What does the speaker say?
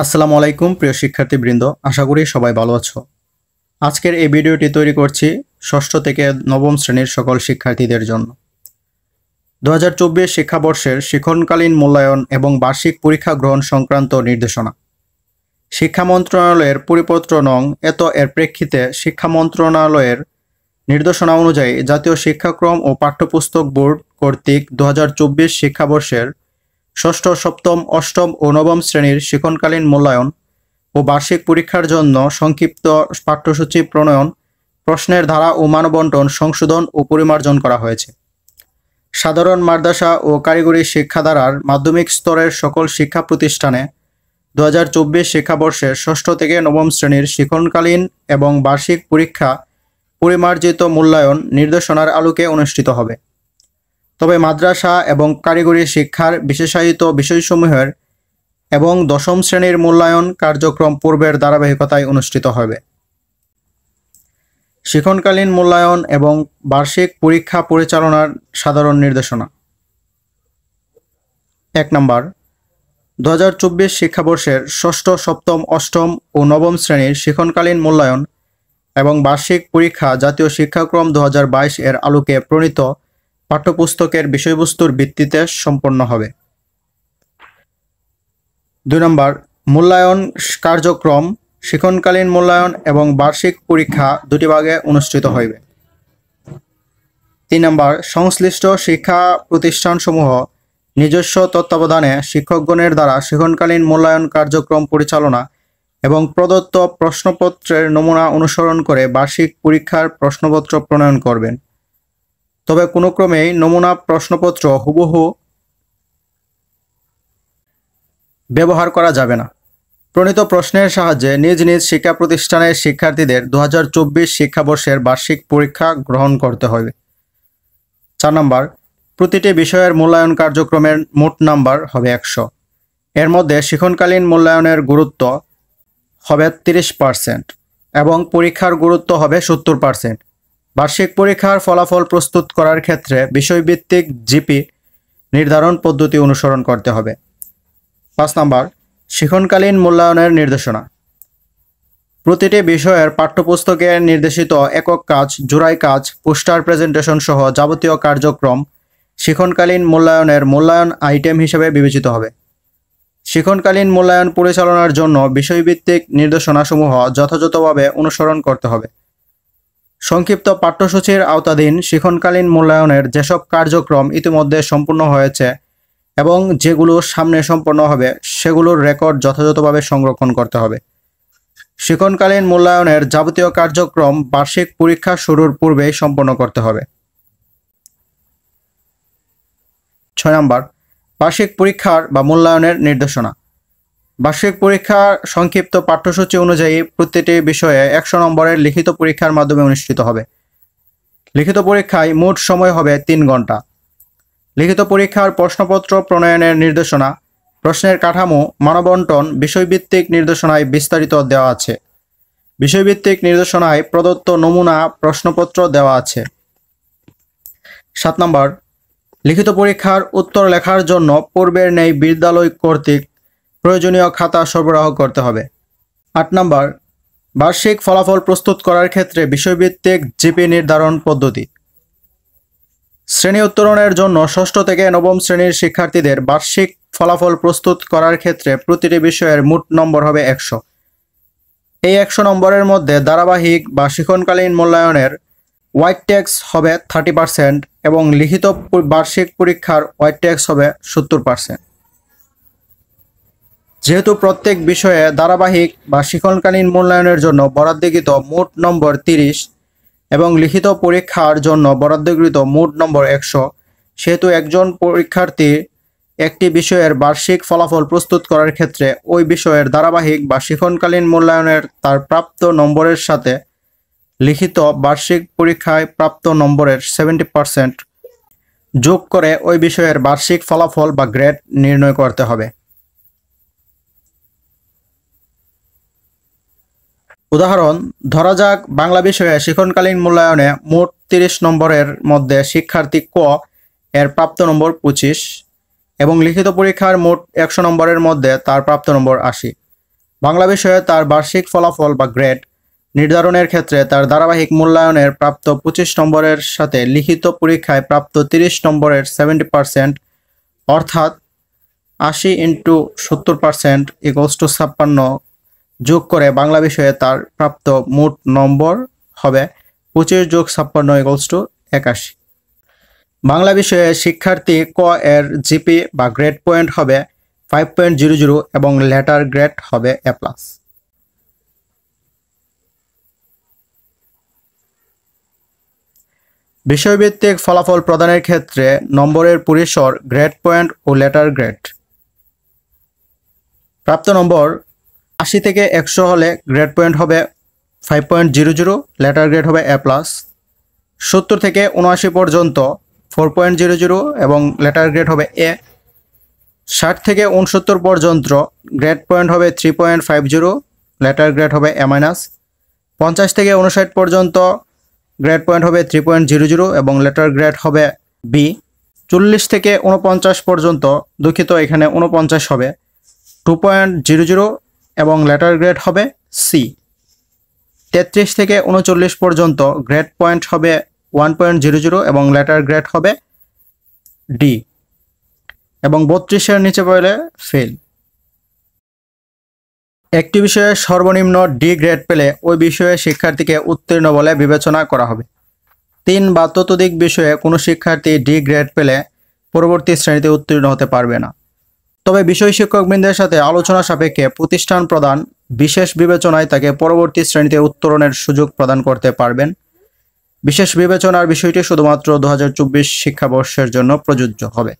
আসসালামু আলাইকুম প্রিয় শিক্ষার্থীবৃন্দ, আশা করি সবাই ভালো আছো। আজকের এই ভিডিওটি তৈরি করছি ষষ্ঠ থেকে নবম শ্রেণীর সকল শিক্ষার্থীদের জন্য। 2024 শিক্ষাবর্ষের শিক্ষণকালীন মূল্যায়ন এবং বার্ষিক পরীক্ষা গ্রহণ সংক্রান্ত নির্দেশনা। শিক্ষা মন্ত্রণালয়ের পরিপত্র নং এর প্রেক্ষিতে শিক্ষা মন্ত্রণালয়ের নির্দেশনা অনুযায়ী জাতীয় শিক্ষাক্রম ও পাঠ্যপুস্তক বোর্ড কর্তৃক 2024 শিক্ষাবর্ষের ষষ্ঠ, সপ্তম, অষ্টম ও নবম শ্রেণীর শিক্ষণকালীন মূল্যায়ন ও বার্ষিক পরীক্ষার জন্য সংক্ষিপ্ত পাঠ্যসূচি প্রণয়ন, প্রশ্নের ধারা ও মানবন্টন সংশোধন ও পরিমার্জন করা হয়েছে। সাধারণ মাদ্রাসা ও কারিগরি শিক্ষাধারার মাধ্যমিক স্তরের সকল শিক্ষা প্রতিষ্ঠানে 2024 শিক্ষাবর্ষের ষষ্ঠ থেকে নবম শ্রেণীর শিক্ষণকালীন এবং বার্ষিক পরীক্ষা পরিমার্জিত মূল্যায়ন নির্দেশনার আলোকে অনুষ্ঠিত হবে। তবে মাদ্রাসা এবং কারিগরি শিক্ষার বিশেষায়িত বিষয়সমূহের এবং দশম শ্রেণীর মূল্যায়ন কার্যক্রম পূর্বের ধারাবাহিকতায় অনুষ্ঠিত হবে। শিক্ষণকালীন মূল্যায়ন এবং বার্ষিক পরীক্ষা পরিচালনার সাধারণ নির্দেশনা। 1 নম্বর, 2024 শিক্ষাবর্ষের ষষ্ঠ, সপ্তম, অষ্টম ও নবম শ্রেণীর শিক্ষণকালীন মূল্যায়ন এবং বার্ষিক পরীক্ষা জাতীয় শিক্ষাক্রম 2022 এর আলোকে প্রণীত পাঠ্যপুস্তকের বিষয়বস্তুর ভিত্তিতে সম্পন্ন হবে। 2 নম্বর, মূল্যায়ন কার্যক্রম শিক্ষণকালীন মূল্যায়ন এবং বার্ষিক পরীক্ষা দুটি ভাগে অনুষ্ঠিত হইবে। 3 নম্বর, সংশ্লিষ্ট শিক্ষা প্রতিষ্ঠানসমূহ নিজস্ব তত্ত্বাবধানে শিক্ষকগণের দ্বারা শিক্ষণকালীন মূল্যায়ন কার্যক্রম পরিচালনা এবং প্রদত্ত প্রশ্নপত্রের নমুনা অনুসরণ করে বার্ষিক পরীক্ষার প্রশ্নপত্র প্রণয়ন করবেন। তবে কোনো ক্রমেই নমুনা প্রশ্নপত্র হুবহু ব্যবহার করা যাবে না। প্রণীত প্রশ্নের সাহায্যে নিজ নিজ শিক্ষা প্রতিষ্ঠানের শিক্ষার্থীদের 2024 শিক্ষাবর্ষের বার্ষিক পরীক্ষা গ্রহণ করতে হবে। 4 নম্বর, প্রতিটি বিষয়ের মূল্যায়ন কার্যক্রমের মোট নাম্বার হবে 100। এর মধ্যে শিক্ষণকালীন মূল্যায়নের গুরুত্ব হবে 30% এবং পরীক্ষার গুরুত্ব হবে 70%। বার্ষিক পরীক্ষার ফলাফল প্রস্তুত করার ক্ষেত্রে বিষয়ভিত্তিক জিপি নির্ধারণ পদ্ধতি অনুসরণ করতে হবে। 5 নম্বর, শিক্ষণকালীন মূল্যায়নের নির্দেশনা। প্রতিটি বিষয়ের পাঠ্যপুস্তকে নির্দেশিত একক কাজ, জোড়াই কাজ, পোস্টার প্রেজেন্টেশন সহ যাবতীয় কার্যক্রম শিক্ষণকালীন মূল্যায়নের মূল্যায়ন আইটেম হিসেবে বিবেচিত হবে। শিক্ষণকালীন মূল্যায়ন পরিচালনার জন্য বিষয়ভিত্তিক নির্দেশনাসমূহ যথাযথভাবে অনুসরণ করতে হবে। সংক্ষিপ্ত পাঠ্যসূচির আওতাধীন শিক্ষণকালীন মূল্যায়নের যেসব কার্যক্রম ইতিমধ্যে সম্পূর্ণ হয়েছে এবং যেগুলো সামনে সম্পন্ন হবে সেগুলোর রেকর্ড যথাযথভাবে সংরক্ষণ করতে হবে। শিক্ষণকালীন মূল্যায়নের যাবতীয় কার্যক্রম বার্ষিক পরীক্ষা শুরুর পূর্বেই সম্পন্ন করতে হবে। 6 নম্বর, বার্ষিক পরীক্ষার বা মূল্যায়নের নির্দেশনা। বার্ষিক পরীক্ষার সংক্ষিপ্ত পাঠ্যসূচি অনুযায়ী প্রতিটি বিষয়ে 100 নম্বরের লিখিত পরীক্ষার মাধ্যমে অনুষ্ঠিত হবে। লিখিত পরীক্ষায় মোট সময় হবে 3 ঘন্টা। লিখিত পরীক্ষার প্রশ্নপত্র প্রণয়নের নির্দেশনা, প্রশ্নের কাঠামো, মানবন্টন বিষয়ভিত্তিক নির্দেশনায় বিস্তারিত দেওয়া আছে। বিষয়ভিত্তিক নির্দেশনায় প্রদত্ত নমুনা প্রশ্নপত্র দেওয়া আছে। 7 নম্বর, লিখিত পরীক্ষার উত্তর লেখার জন্য পূর্বের ন্যায় বিদ্যালয় কর্তৃক প্রয়োজনীয় খাতা সরবরাহ করতে হবে। 8 নম্বর, বার্ষিক ফলাফল প্রস্তুত করার ক্ষেত্রে বিষয়ভিত্তিক জিপি নির্ধারণ পদ্ধতি। শ্রেণী উত্তরণের জন্য ষষ্ঠ থেকে নবম শ্রেণীর শিক্ষার্থীদের বার্ষিক ফলাফল প্রস্তুত করার ক্ষেত্রে প্রতিটি বিষয়ের মোট নম্বর হবে 100। এই 100 নম্বরের মধ্যে ধারাবাহিক বা শিক্ষণকালীন মূল্যায়নের হোয়াইট টেক্সট হবে 30% এবং লিখিত বার্ষিক পরীক্ষার হোয়াইট টেক্সট হবে 70%। যেহেতু প্রত্যেক বিষয়ে ধারাবাহিক বা শিক্ষণকালীন মূল্যায়নের জন্য বরাদ্দকৃত মোট নম্বর 30 এবং লিখিত পরীক্ষার জন্য বরাদ্দকৃত মোট নম্বর 100, সেহেতু একজন পরীক্ষার্থী একটি বিষয়ের বার্ষিক ফলাফল প্রস্তুত করার ক্ষেত্রে ওই বিষয়ের ধারাবাহিক বা শিক্ষণকালীন মূল্যায়নের তার প্রাপ্ত নম্বরের সাথে লিখিত বার্ষিক পরীক্ষায় প্রাপ্ত নম্বরের 70% যোগ করে ওই বিষয়ের বার্ষিক ফলাফল বা গ্রেড নির্ণয় করতে হবে। উদাহরণ, ধরা যাক বাংলা বিষয়ে শিক্ষণকালীন মূল্যায়নে মোট 30 নম্বরের মধ্যে শিক্ষার্থী ক এর প্রাপ্ত নম্বর 25 এবং লিখিত পরীক্ষার মোট 100 নম্বরের মধ্যে তার প্রাপ্ত নম্বর 80। বাংলা বিষয়ে তার বার্ষিক ফলাফল বা গ্রেড নির্ধারণের ক্ষেত্রে তার ধারাবাহিক মূল্যায়নের প্রাপ্ত 25 নম্বরের সাথে লিখিত পরীক্ষায় প্রাপ্ত 30 নম্বরের 70%, অর্থাৎ 80 × 70% = 56 যোগ করে বাংলা বিষয়ে তার প্রাপ্ত মোট নম্বর হবে 25 + 56 = 81। বাংলা বিষয়ে শিক্ষার্থী ক এর জিপি বা গ্রেড পয়েন্ট হবে 5.00 এবং লেটার গ্রেড হবে A+। বিষয়ভিত্তিক ফলাফল প্রদানের ক্ষেত্রে নম্বরের পরিসর গ্রেড পয়েন্ট ও লেটার গ্রেড। প্রাপ্ত নম্বর 80 থেকে 100 হলে গ্রেড পয়েন্ট হবে 5.00, লেটার গ্রেড হবে A+। 70 থেকে 79 পর্যন্ত 4.00 এবং লেটার গ্রেড হবে A। 60 থেকে 69 পর্যন্ত গ্রেড পয়েন্ট হবে 3.50, লেটার গ্রেড হবে A-। 50 থেকে 59 পর্যন্ত গ্রেড পয়েন্ট হবে 3.00 এবং লেটার গ্রেড হবে B। 40 থেকে 49 পর্যন্ত, দুঃখিত এখানে 49 হবে, 2.00 এবং লেটার গ্রেড হবে C। 33 থেকে 39 পর্যন্ত গ্রেড পয়েন্ট হবে 1.00 এবং লেটার গ্রেড হবে D এবং 32-এর নিচে পড়লে ফেল। একটি বিষয়ে সর্বনিম্ন D গ্রেড পেলে ওই বিষয়ে শিক্ষার্থীকে উত্তীর্ণ বলে বিবেচনা করা হবে। 3 বা ততোধিক বিষয়ে কোনো শিক্ষার্থী D গ্রেড পেলে পরবর্তী শ্রেণীতে উত্তীর্ণ হতে পারবে না। তবে বিষয় শিক্ষকবৃন্দের সাথে আলোচনা সাপেক্ষে প্রতিষ্ঠান প্রদান বিশেষ বিবেচনায় তাকে পরবর্তী শ্রেণীতে উত্তরণের সুযোগ প্রদান করতে পারবেন। বিশেষ বিবেচনার বিষয়টি শুধুমাত্র 2024 শিক্ষাবর্ষের জন্য প্রযোজ্য হবে।